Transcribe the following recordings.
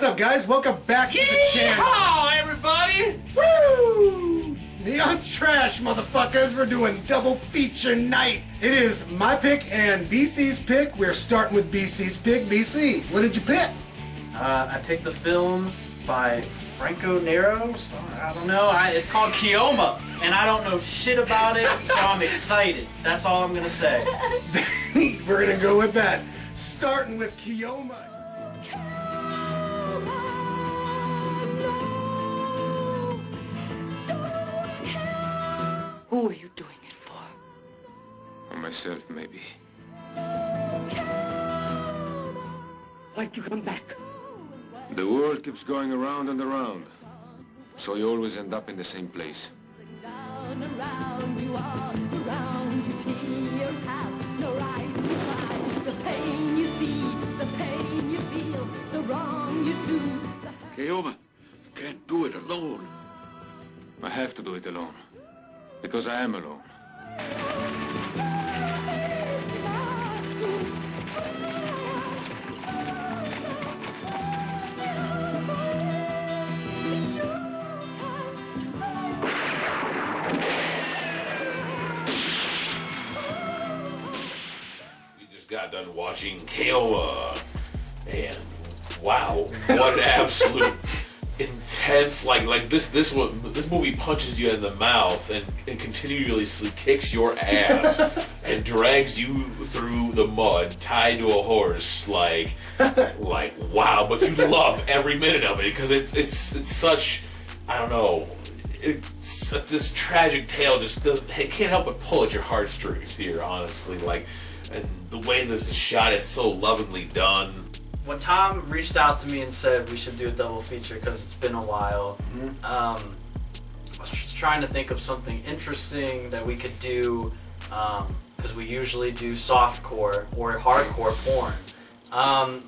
What's up, guys? Welcome back to the channel. Hi, everybody! Woo! Neon Trash, motherfuckers. We're doing double feature night. It is my pick and BC's pick. We're starting with BC's pick. BC, what did you pick? I picked a film by Franco Nero. I don't know. It's called Keoma, and I don't know shit about it, so I'm excited. That's all I'm gonna say. We're gonna go with that. Starting with Keoma. Who are you doing it for? For myself, maybe. Why'd you come back? The world keeps going around and around, so you always end up in the same place. Down, around you all, around you tears have no right to cry. The pain you see, the pain you feel, the wrong you do. Keoma, you can't do it alone. I have to do it alone, because I am alone. Got done watching Keoma, and wow, what an absolute intense this movie punches you in the mouth and continuously kicks your ass and drags you through the mud tied to a horse like wow, but you love every minute of it because it's such, I don't know, it's this tragic tale it can't help but pull at your heartstrings here, honestly, and the way this is shot, it's so lovingly done. When Tom reached out to me and said we should do a double feature because it's been a while, I was just trying to think of something interesting that we could do, because we usually do softcore or hardcore porn.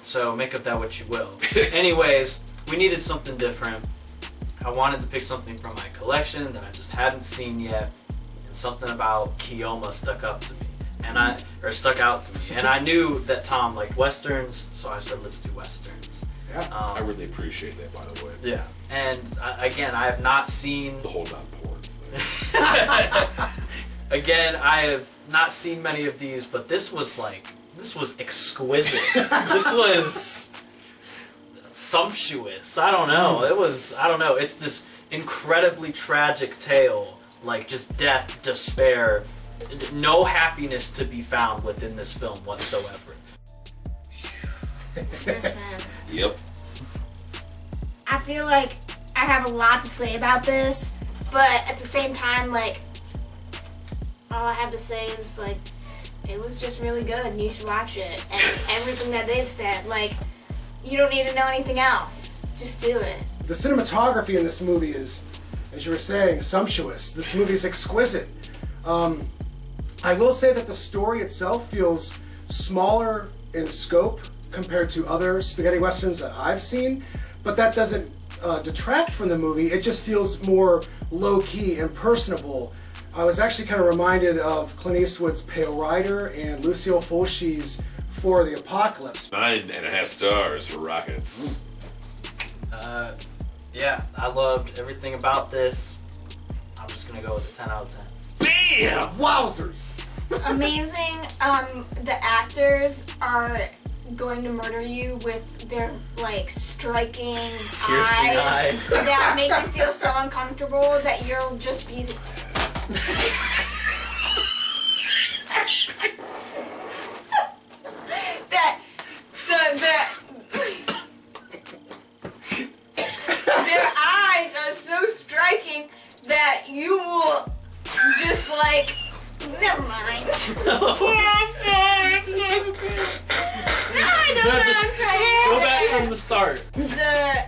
So make of that what you will. Anyways, we needed something different. I wanted to pick something from my collection that I just hadn't seen yet, and something about Keoma stuck out to me. And I knew that Tom liked westerns, so I said, let's do westerns. Yeah, I really appreciate that, by the way. Yeah, and again, I have not seen the whole non-porn thing. Again, I have not seen many of these, but this was exquisite. This was sumptuous. I don't know. It's this incredibly tragic tale, like just death, despair. No happiness to be found within this film whatsoever. Listen. Yep. I feel like I have a lot to say about this, but at the same time, all I have to say is, it was just really good and you should watch it. And everything that they've said, you don't need to know anything else. Just do it. The cinematography in this movie is, as you were saying, sumptuous. This movie is exquisite. I will say that the story itself feels smaller in scope compared to other spaghetti westerns that I've seen, but that doesn't detract from the movie. It just feels more low-key and personable. I was actually kind of reminded of Clint Eastwood's Pale Rider and Lucille Fulci's For the Apocalypse. 9.5 stars for Rockets. Yeah, I loved everything about this. I'm just gonna go with a 10 out of 10. Damn! Wowzers! Amazing. The actors are going to murder you with their striking eyes that make you feel so uncomfortable that you'll just be. Their eyes are so striking that you will just never mind. I'm sorry. No, I know what I'm trying to Go say. back from the start. The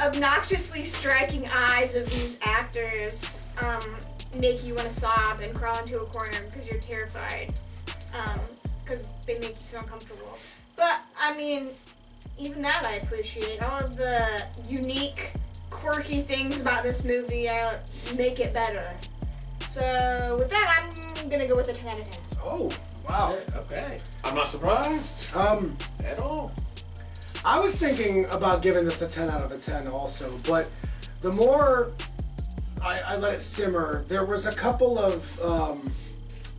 obnoxiously striking eyes of these actors make you want to sob and crawl into a corner because you're terrified. Because they make you so uncomfortable. But, even that I appreciate. All of the unique, quirky things about this movie make it better. So with that, I'm gonna go with a 10 out of 10. Oh, wow. Okay. I'm not surprised. At all. I was thinking about giving this a 10 out of a 10 also, but the more I let it simmer, there was a couple of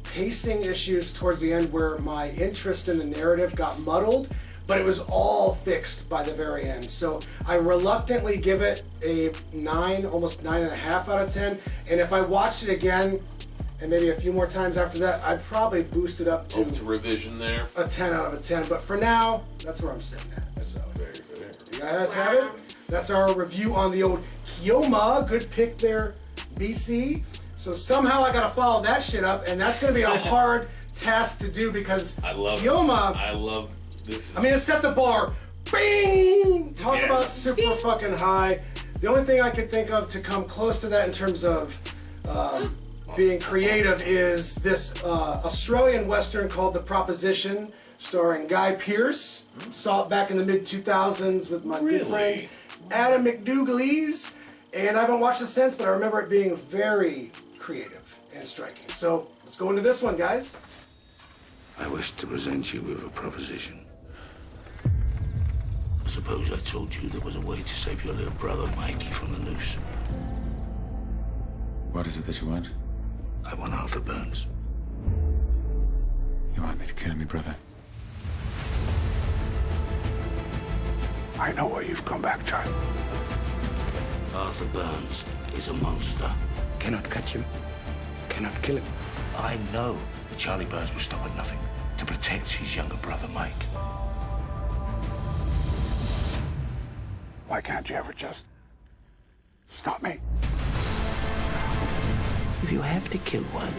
pacing issues towards the end where my interest in the narrative got muddled, but it was all fixed by the very end. So I reluctantly give it a 9, almost 9.5 out of 10. And if I watched it again, and maybe a few more times after that, I'd probably boost it up to revision there. a 10 out of a 10. But for now, that's where I'm sitting at. So Very good. you guys have it. That's our review on the old Keoma. Good pick there, BC. So somehow I gotta follow that shit up, and that's gonna be a hard task to do because I love Keoma. I love this. I mean, it set the bar. Bing! Talk Yes. about super fucking high. The only thing I could think of to come close to that in terms of being creative is this Australian Western called The Proposition, starring Guy Pearce. Saw it back in the mid-2000s with my good friend Adam McDougall's. And I haven't watched it since, but I remember it being very creative and striking. So let's go into this one, guys. I wish to present you with a proposition. Suppose I told you there was a way to save your little brother Mikey from the noose. What is it that you want? I want Arthur Burns. You want me to kill me, brother? I know why you've come back, child. Arthur Burns is a monster. Cannot catch him. Cannot kill him. I know that Charlie Burns will stop at nothing to protect his younger brother, Mike. Why can't you ever just stop me? If you have to kill one,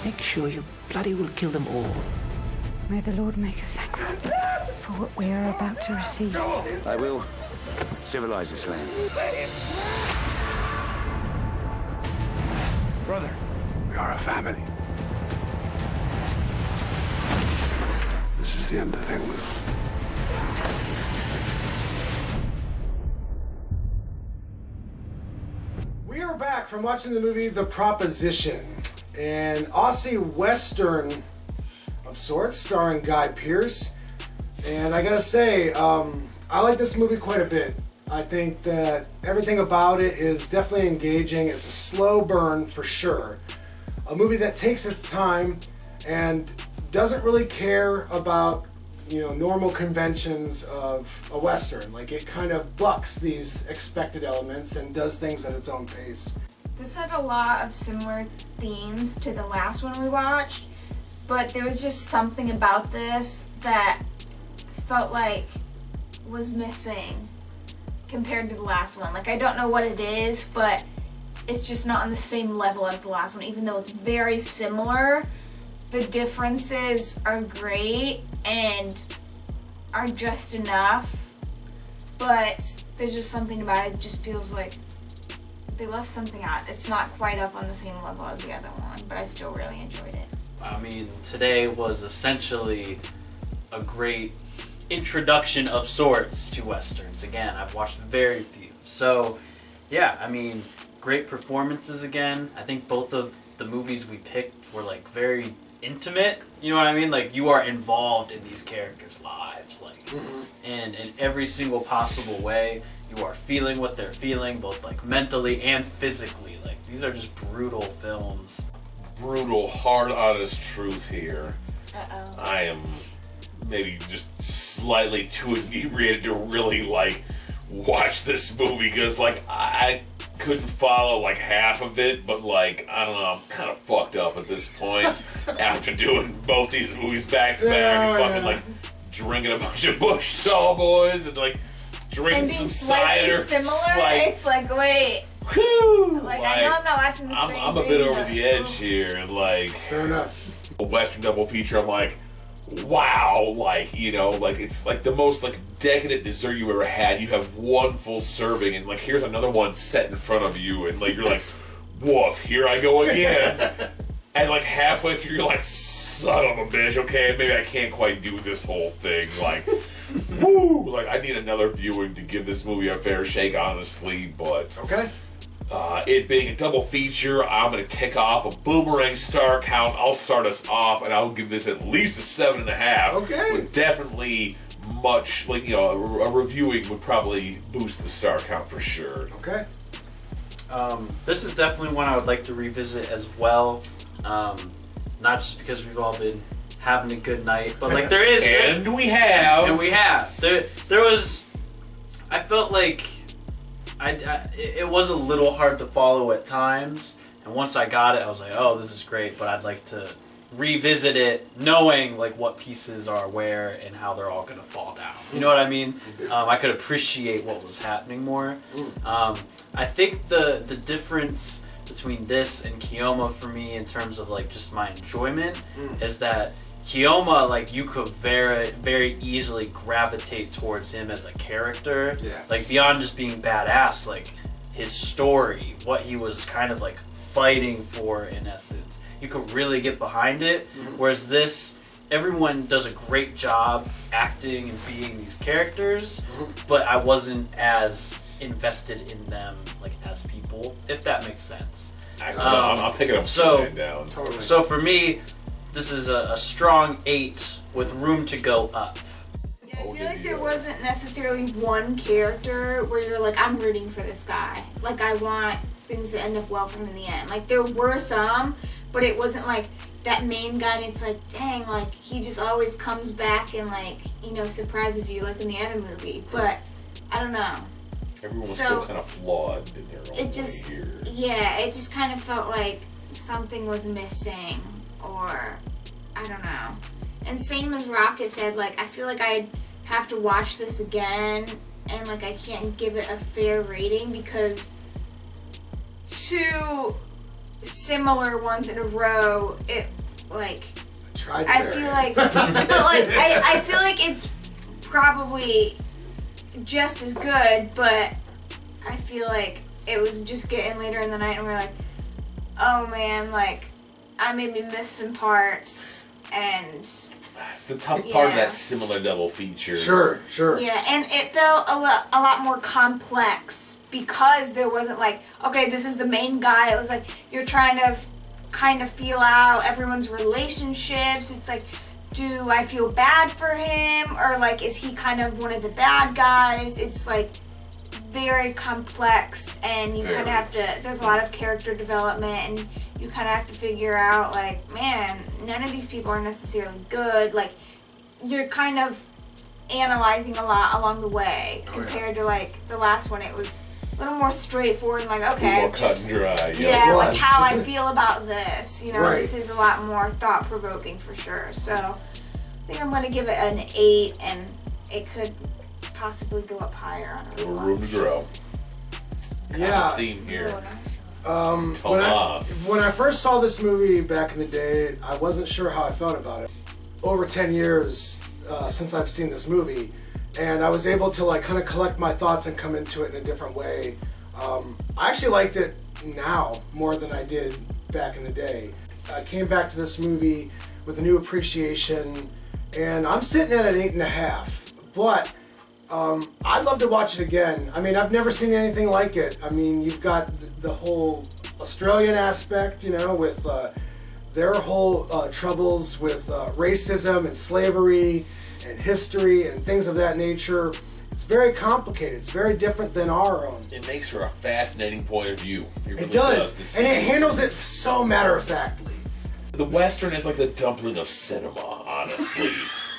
make sure you bloody will kill them all. May the Lord make us thankful for what we are about to receive. I will civilize this land. Brother, we are a family. This is the end of things. We are back from watching the movie The Proposition, an Aussie Western of sorts, starring Guy Pearce. And I gotta say, I like this movie quite a bit. I think that everything about it is definitely engaging. It's a slow burn for sure. A movie that takes its time and doesn't really care about, normal conventions of a Western. Like, it kind of bucks these expected elements and does things at its own pace. This had a lot of similar themes to the last one we watched, but there was just something about this that felt like was missing compared to the last one. Like, I don't know what it is, but it's just not on the same level as the last one, even though it's very similar. The differences are great and are just enough, but there's just something about it that just feels like they left something out. It's not quite up on the same level as the other one, but I still really enjoyed it. I mean, today was essentially a great introduction of sorts to Westerns. Again, I've watched very few. So, yeah, I mean, great performances again. I think both of the movies we picked were, like, very intimate. You know what I mean? Like, you are involved in these characters' lives. Like, and in every single possible way, you are feeling what they're feeling, both, like, mentally and physically. Like, these are just brutal films. Brutal, hard, honest truth here. Uh-oh. I am maybe just slightly too inebriated to really, like, watch this movie because, like, I couldn't follow, like, half of it, but, like, I don't know, I'm kind of fucked up at this point after doing both these movies back to back and fucking, like, drinking a bunch of Bush Tallboys and, like, drinking And some being slightly cider. similar, it's like, wait. Whew, Like, I know I'm not watching the same I'm a thing, bit over but- the edge here, and, like, Fair enough. a Western double feature, I'm like, wow, like, like, it's like the most, like, decadent dessert you ever had. You have one full serving, and, like, here's another one set in front of you, and, like, you're like, woof, here I go again. And, like, halfway through, you're like, son of a bitch, okay, maybe I can't quite do this whole thing, like, woo, like, I need another viewing to give this movie a fair shake, honestly, but... Okay. It being a double feature, I'm going to kick off a boomerang star count. I'll start us off, and I'll give this at least a 7.5. Okay. With definitely much, like, you know, a reviewing would probably boost the star count for sure. Okay. This is definitely one I would like to revisit as well. Not just because we've all been having a good night, but like there is, and we have. There was. I felt like it was a little hard to follow at times, and once I got it, I was like, oh, this is great. But I'd like to revisit it, knowing like what pieces are where and how they're all gonna fall down. You know what I mean? I could appreciate what was happening more. I think the difference between this and Keoma for me in terms of like just my enjoyment is that Keoma, like, you could very easily gravitate towards him as a character. Yeah. Like, beyond just being badass, like his story, what he was kind of like fighting for in essence, you could really get behind it. Whereas this, everyone does a great job acting and being these characters, but I wasn't as invested in them like as people, if that makes sense. I'm picking up down. Totally. So for me, this is a strong 8 with room to go up. Yeah, I feel like there wasn't necessarily one character where you're like, I'm rooting for this guy. Like, I want things to end up well for him in the end. Like, there were some, but it wasn't like that main guy and it's like, dang, like, he just always comes back and, like, you know, surprises you like in the other movie. But, I don't know. Everyone's still kind of flawed in their own way here. Yeah, it just kind of felt like something was missing, or I don't know. And same as Rocket said, like, I feel like I'd have to watch this again, and like I can't give it a fair rating because 2 similar ones in a row, it like I feel like, but like I feel like it's probably just as good, but I feel like it was just getting later in the night and we're like, oh man, like I maybe missed some parts, and it's the tough part of that similar double feature. Sure. Yeah, and it felt a lot more complex because there wasn't like, okay, this is the main guy. It was like you're trying to kind of feel out everyone's relationships. It's like, do I feel bad for him, or like is he kind of one of the bad guys? It's like very complex, and you kind of have to, there's a lot of character development, and you kind of have to figure out like, man, none of these people are necessarily good. Like, you're kind of analyzing a lot along the way compared to like the last one. It was a little more straightforward and like, okay, more cut and dry. Yeah, like how I feel about this. You know, this is a lot more thought-provoking for sure. So I think I'm going to give it an 8, and it could possibly go up higher on a rewatch. Room to grow. Yeah. Theme here. When I first saw this movie back in the day, I wasn't sure how I felt about it. Over 10 years since I've seen this movie, and I was able to like kind of collect my thoughts and come into it in a different way. I actually liked it now more than I did back in the day. I came back to this movie with a new appreciation, and I'm sitting at an 8.5. But I'd love to watch it again. I mean, I've never seen anything like it. I mean, you've got the whole Australian aspect, you know, with their whole troubles with racism and slavery and history and things of that nature. It's very complicated. It's very different than our own. It makes for a fascinating point of view. It does. And it handles it so matter-of-factly. The Western is like the dumpling of cinema, honestly.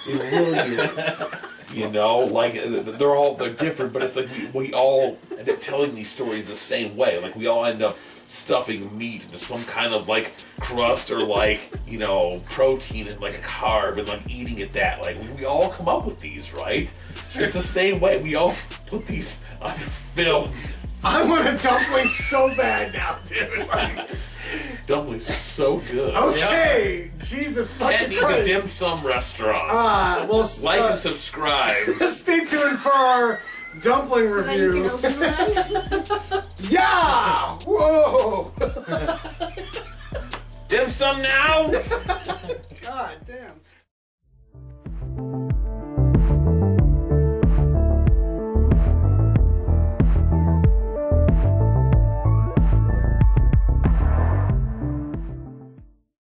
It really is. You know, like they're different, but it's like we all end up telling these stories the same way. Like we all end up stuffing meat into some kind of like crust or like, you know, protein and like a carb and like eating it that. Like we all come up with these, right? It's the same way. We all put these on film. I want a dumpling so bad now, dude. Like, dumplings are so good. Okay, yeah. Jesus fucking Cat needs Christ. a dim sum restaurant. Well, like and subscribe. Stay tuned for our dumpling review. Yeah! Whoa! Dim sum now. God damn.